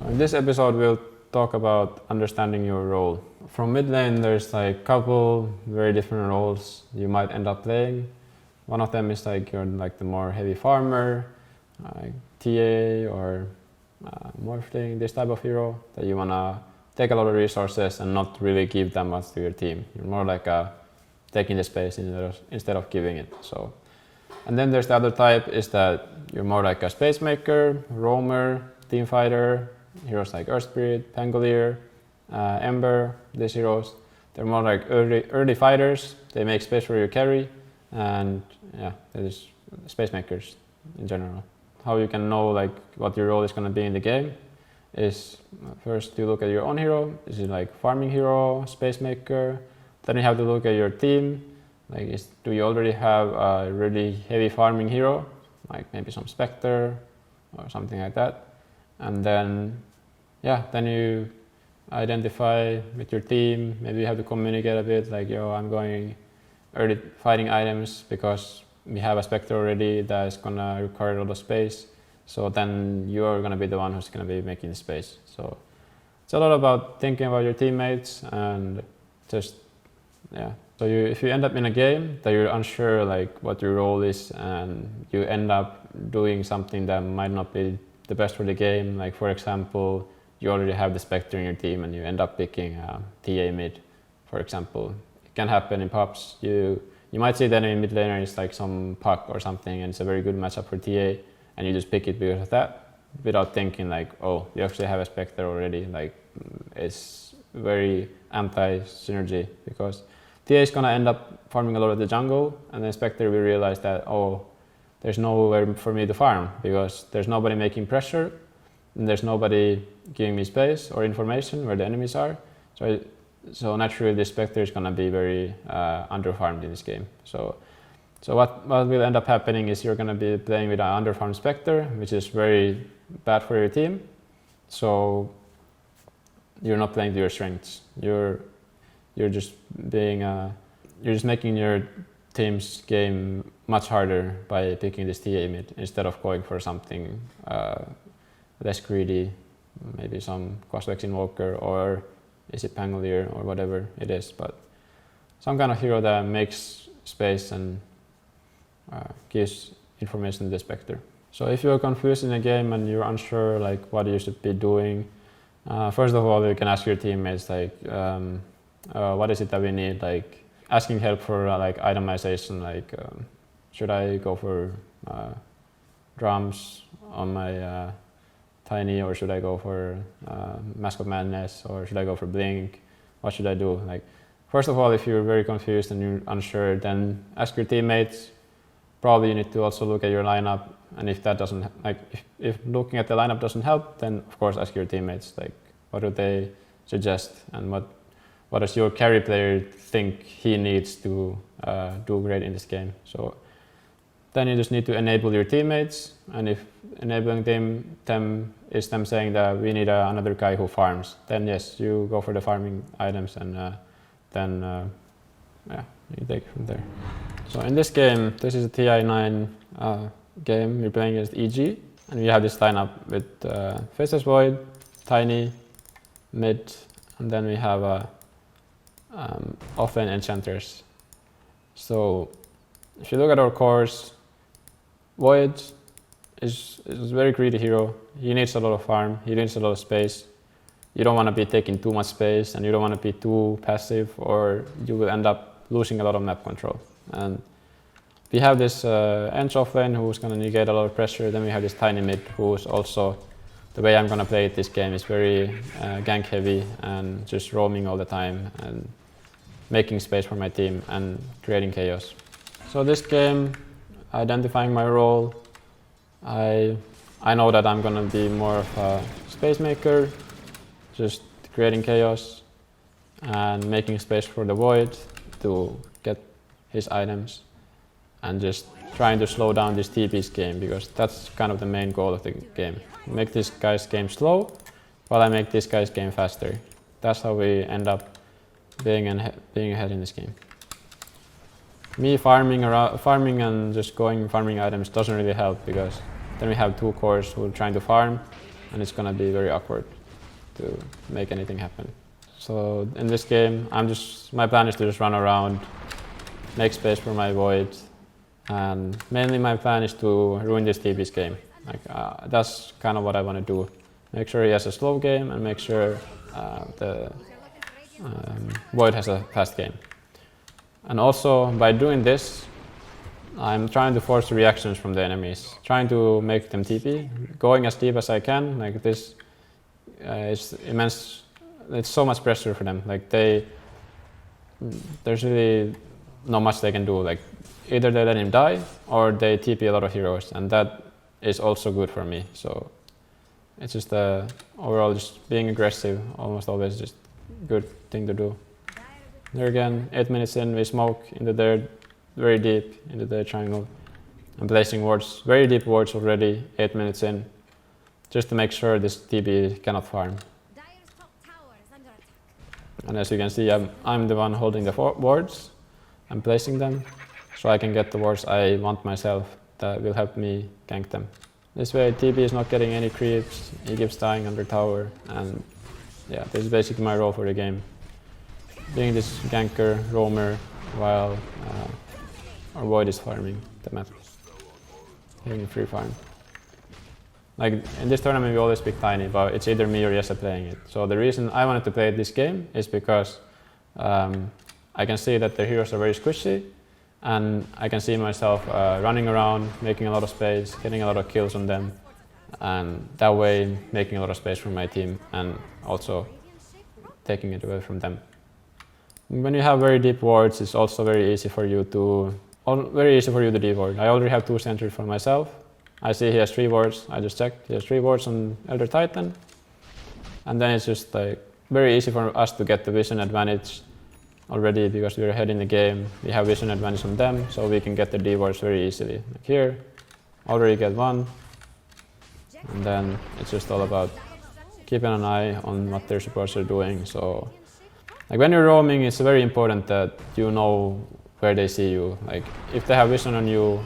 So in this episode we'll talk about understanding your role. From mid lane there's like couple very different roles you might end up playing. One of them is like you're like the more heavy farmer, TA or morphling, this type of hero that you wanna take a lot of resources and not really give that much to your team. You're more like taking the space instead of giving it. So, and then there's the other type is that you're more like a space maker, roamer, team fighter, heroes like Earth Spirit, Pangolier, Ember. These heroes, they're more like early fighters. They make space for your carry, and yeah, they're just space makers in general. How you can know like what your role is going to be in the game is first you look at your own hero. Is it like farming hero, space maker? Then you have to look at your team. Like, do you already have a really heavy farming hero, like maybe some Spectre or something like that? And then, yeah, then you identify with your team. Maybe you have to communicate a bit, like, yo, I'm going early fighting items because we have a Spectre already that is gonna require a lot of space. So then you're gonna be the one who's gonna be making the space. So it's a lot about thinking about your teammates and just, yeah. So if you end up in a game that you're unsure like what your role is and you end up doing something that might not be the best for the game, like for example, you already have the Spectre in your team and you end up picking TA mid, for example. It can happen in pubs. You might see that in mid laner is like some puck or something and it's a very good matchup for TA and you just pick it because of that without thinking like, oh, you actually have a Spectre already. Like, it's very anti-synergy because TA is gonna end up farming a lot of the jungle and then Spectre will realize that, oh, there's nowhere for me to farm because there's nobody making pressure and there's nobody giving me space or information where the enemies are. So naturally this Spectre is gonna be very underfarmed in this game. So what will end up happening is you're gonna be playing with an underfarmed Spectre, which is very bad for your team. So you're not playing to your strengths. You're just making your team's game much harder by picking this TA mid instead of going for something less greedy, maybe some Cosvex Invoker or is it Pangolier or whatever it is, but some kind of hero that makes space and gives information to the Spectre. So if you're confused in a game and you're unsure like what you should be doing, first of all you can ask your teammates like what is it that we need, like asking help for like itemization, like should I go for drums on my Tiny or should I go for Mask of Madness or should I go for Blink? What should I do? Like, first of all, if you're very confused and you're unsure, then ask your teammates. Probably you need to also look at your lineup, and if that doesn't, like, if looking at the lineup doesn't help, then of course ask your teammates, like, what do they suggest and what does your carry player think he needs to do great in this game. So then you just need to enable your teammates, and if enabling them is them saying that we need another guy who farms, then yes, you go for the farming items and then yeah, you take it from there. So in this game, this is a TI9 game, we're playing against EG, and we have this lineup with Faceless Void, Tiny, mid, and then we have offlane Enchanters. So if you look at our cores, Void is a very greedy hero. He needs a lot of farm, he needs a lot of space. You don't want to be taking too much space and you don't want to be too passive or you will end up losing a lot of map control. And we have this Ench offlane who's going to negate a lot of pressure. Then we have this Tiny mid who's also, the way I'm going to play it this game is very gank heavy and just roaming all the time and making space for my team and creating chaos. So this game, identifying my role, I know that I'm gonna be more of a space maker, just creating chaos and making space for the Void to get his items and just trying to slow down this TP's game because that's kind of the main goal of the game. Make this guy's game slow while I make this guy's game faster. That's how we end up being ahead in this game. Me farming and just going farming items doesn't really help because then we have two cores who are trying to farm and it's gonna be very awkward to make anything happen. So in this game, my plan is to just run around, make space for my void, and mainly my plan is to ruin this TP's game. That's kind of what I want to do. Make sure he has a slow game and make sure the void has a fast game. And also by doing this, I'm trying to force the reactions from the enemies, trying to make them TP, going as deep as I can. Like this is immense. It's so much pressure for them. Like there's really not much they can do. Like either they let him die or they TP a lot of heroes, and that is also good for me. So it's just overall just being aggressive, almost always just good thing to do. There again, 8 minutes in, we smoke into there, very deep into the triangle. I'm placing wards, very deep wards already, 8 minutes in, just to make sure this TP cannot farm. And as you can see, I'm the one holding the wards. I'm placing them, so I can get the wards I want myself that will help me gank them. This way TP is not getting any creeps, he keeps dying under tower, and yeah, this is basically my role for the game. Being this ganker, roamer, while our void is farming the map. Getting a free farm. Like in this tournament we always pick Tiny, but it's either me or Jesse playing it. So the reason I wanted to play this game is because I can see that the heroes are very squishy, and I can see myself running around, making a lot of space, getting a lot of kills on them, and that way making a lot of space for my team and also taking it away from them. When you have very deep wards, it's also very easy for you to de-ward. I already have 2 sentries for myself. I see he has 3 wards. I just checked. He has 3 wards on Elder Titan, and then it's just like very easy for us to get the vision advantage already because we're ahead in the game. We have vision advantage on them, so we can get the D-wards very easily. Like here, already get 1, and then it's just all about keeping an eye on what their supports are doing. So, like when you're roaming, it's very important that you know where they see you. Like if they have vision on you,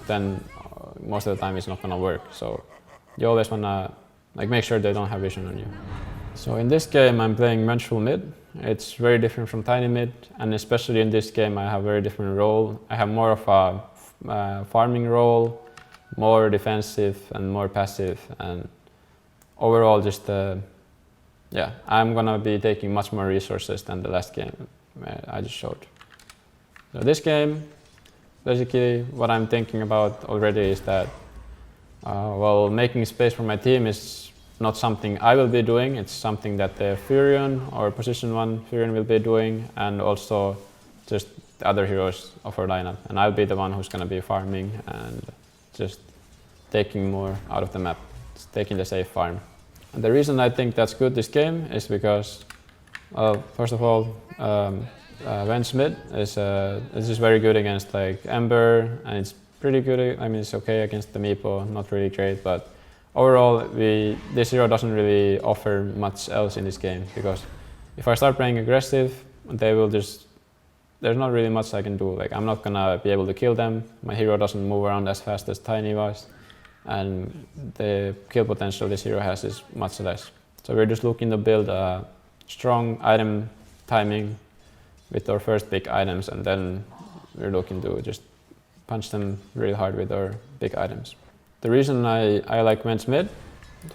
then most of the time it's not gonna work. So you always wanna make sure they don't have vision on you. So in this game, I'm playing vengeful mid. It's very different from tiny mid, and especially in this game, I have a very different role. I have more of a farming role, more defensive and more passive, and overall just I'm gonna be taking much more resources than the last game I just showed. So this game, basically what I'm thinking about already is that making space for my team is not something I will be doing, it's something that the Furion or position 1 Furion will be doing, and also just the other heroes of our lineup. And I'll be the one who's gonna be farming and just taking more out of the map, just taking the safe farm. And the reason I think that's good this game is because, first of all, Venge mid is just very good against like Ember, and it's pretty good. I mean, it's okay against the Meepo, not really great, but overall, this hero doesn't really offer much else in this game, because if I start playing aggressive, there's not really much I can do. Like I'm not gonna be able to kill them. My hero doesn't move around as fast as Tiny was, and the kill potential this hero has is much less. So we're just looking to build a strong item timing with our first big items, and then we're looking to just punch them really hard with our big items. The reason I like Venge mid,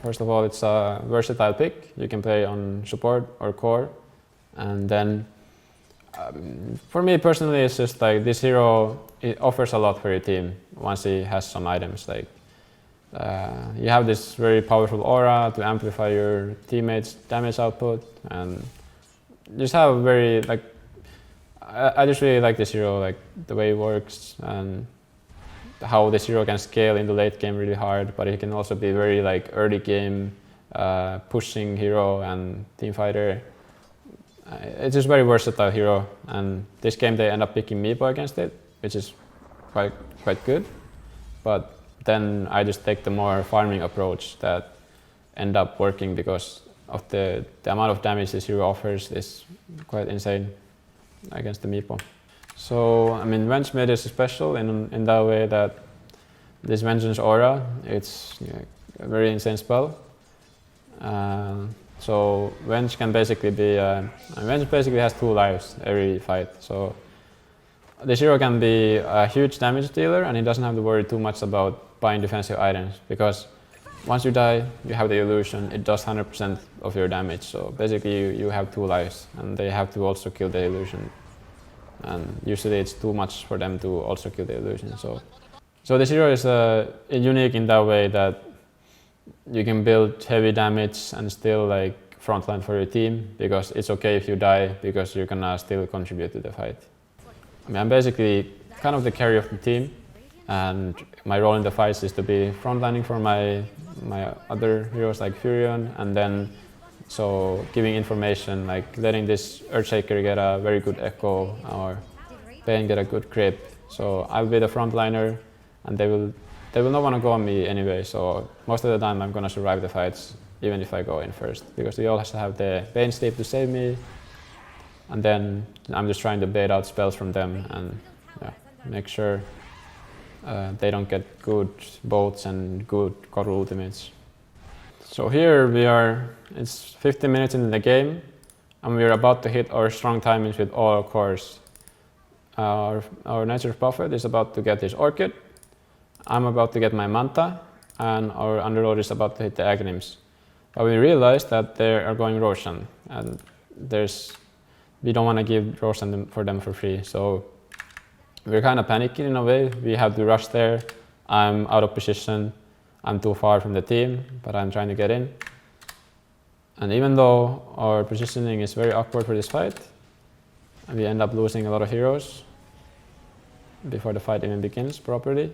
first of all, it's a versatile pick. You can play on support or core, and then for me personally, it's just like this hero, it offers a lot for your team once he has some items. Like you have this very powerful aura to amplify your teammates' damage output, and just have a very I just really like this hero, like the way it works and how this hero can scale in the late game really hard, but he can also be very like early game pushing hero and team fighter. It's just very versatile hero, and this game they end up picking Meepo against it, which is quite good. But then I just take the more farming approach that end up working because of the amount of damage this hero offers is quite insane against the Meepo. So I mean, Venge mid is special in that way that this Vengeance aura, it's a very insane spell. So Venge can basically be, Venge basically has 2 lives every fight. So this hero can be a huge damage dealer, and he doesn't have to worry too much about buying defensive items, because once you die, you have the illusion, it does 100% of your damage. So basically you have 2 lives, and they have to also kill the illusion. And usually it's too much for them to also kill the illusion. So this hero is unique in that way that you can build heavy damage and still like frontline for your team, because it's okay if you die, because you're gonna still contribute to the fight. I mean, I'm basically kind of the carry of the team, and my role in the fights is to be frontlining for my other heroes like Furion, and then so giving information, like letting this Earthshaker get a very good echo or Bane get a good grip. So I'll be the frontliner, and they will not want to go on me anyway. So most of the time I'm gonna survive the fights, even if I go in first, because they all have to have the Bane sleep to save me, and then I'm just trying to bait out spells from them and make sure they don't get good bolts and good Koru ultimates. So here we are, it's 15 minutes into the game, and we're about to hit our strong timings with all our cores. Our Nature's Prophet is about to get his Orchid, I'm about to get my Manta, and our Underlord is about to hit the Aghanim's. But we realized that they are going Roshan, and we don't want to give Roshan for them for free. So we're kind of panicking in a way. We have to rush there. I'm out of position. I'm too far from the team, but I'm trying to get in. And even though our positioning is very awkward for this fight, we end up losing a lot of heroes before the fight even begins properly.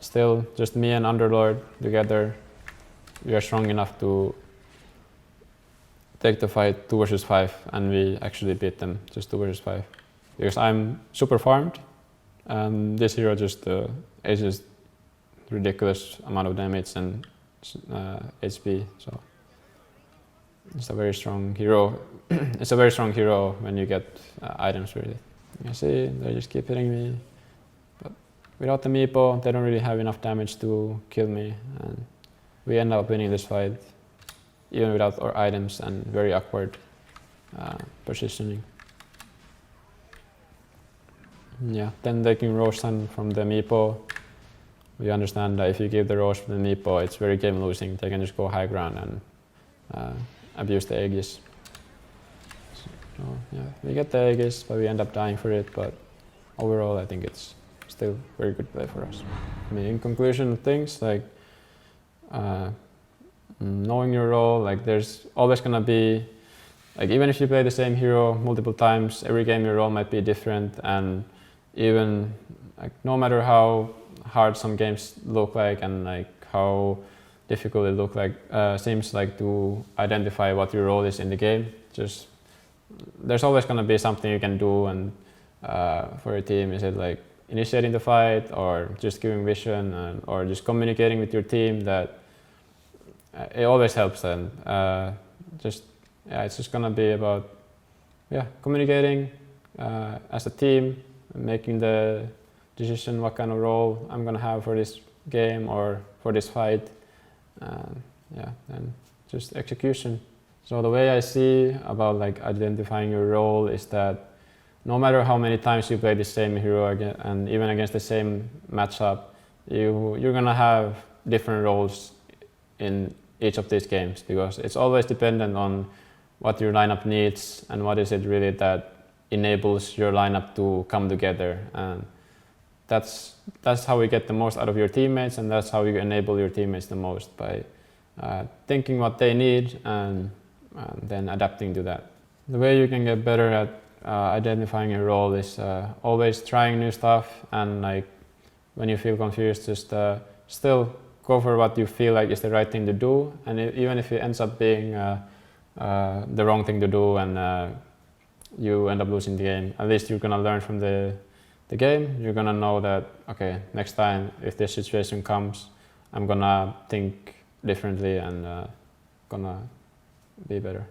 Still, just me and Underlord together, we are strong enough to take the fight 2 versus 5, and we actually beat them just 2 versus 5. Because I'm super farmed, and this hero just aces ridiculous amount of damage and HP. So it's a very strong hero. It's a very strong hero when you get items really. You see, they just keep hitting me. But without the Meepo, they don't really have enough damage to kill me, and we end up winning this fight even without our items and very awkward positioning. Yeah, then taking Roshan from the Meepo, we understand that if you give the Rose from the Meepo, it's very game losing. They can just go high ground and abuse the Aegis. So yeah, we get the Aegis, but we end up dying for it. But overall, I think it's still very good play for us. I mean, in conclusion, things like knowing your role, like there's always gonna be, like even if you play the same hero multiple times, every game your role might be different, and even like no matter how hard some games look like and like how difficult it look like, seems like to identify what your role is in the game, just there's always gonna be something you can do, and for your team, is it like initiating the fight or just giving vision or just communicating with your team, that it always helps. And it's just gonna be about communicating as a team, making the decision what kind of role I'm gonna have for this game or for this fight, and just execution. So the way I see about like identifying your role is that no matter how many times you play the same hero again, and even against the same matchup, you're gonna have different roles in each of these games, because it's always dependent on what your lineup needs and what is it really that enables your lineup to come together. And that's how we get the most out of your teammates, and that's how you enable your teammates the most, by thinking what they need and then adapting to that. The way you can get better at identifying your role is always trying new stuff, and like when you feel confused, just still go for what you feel like is the right thing to do, and even if it ends up being the wrong thing to do and you end up losing the game, at least you're gonna learn from the game. You're gonna know that, okay, next time if this situation comes, I'm gonna think differently and gonna be better.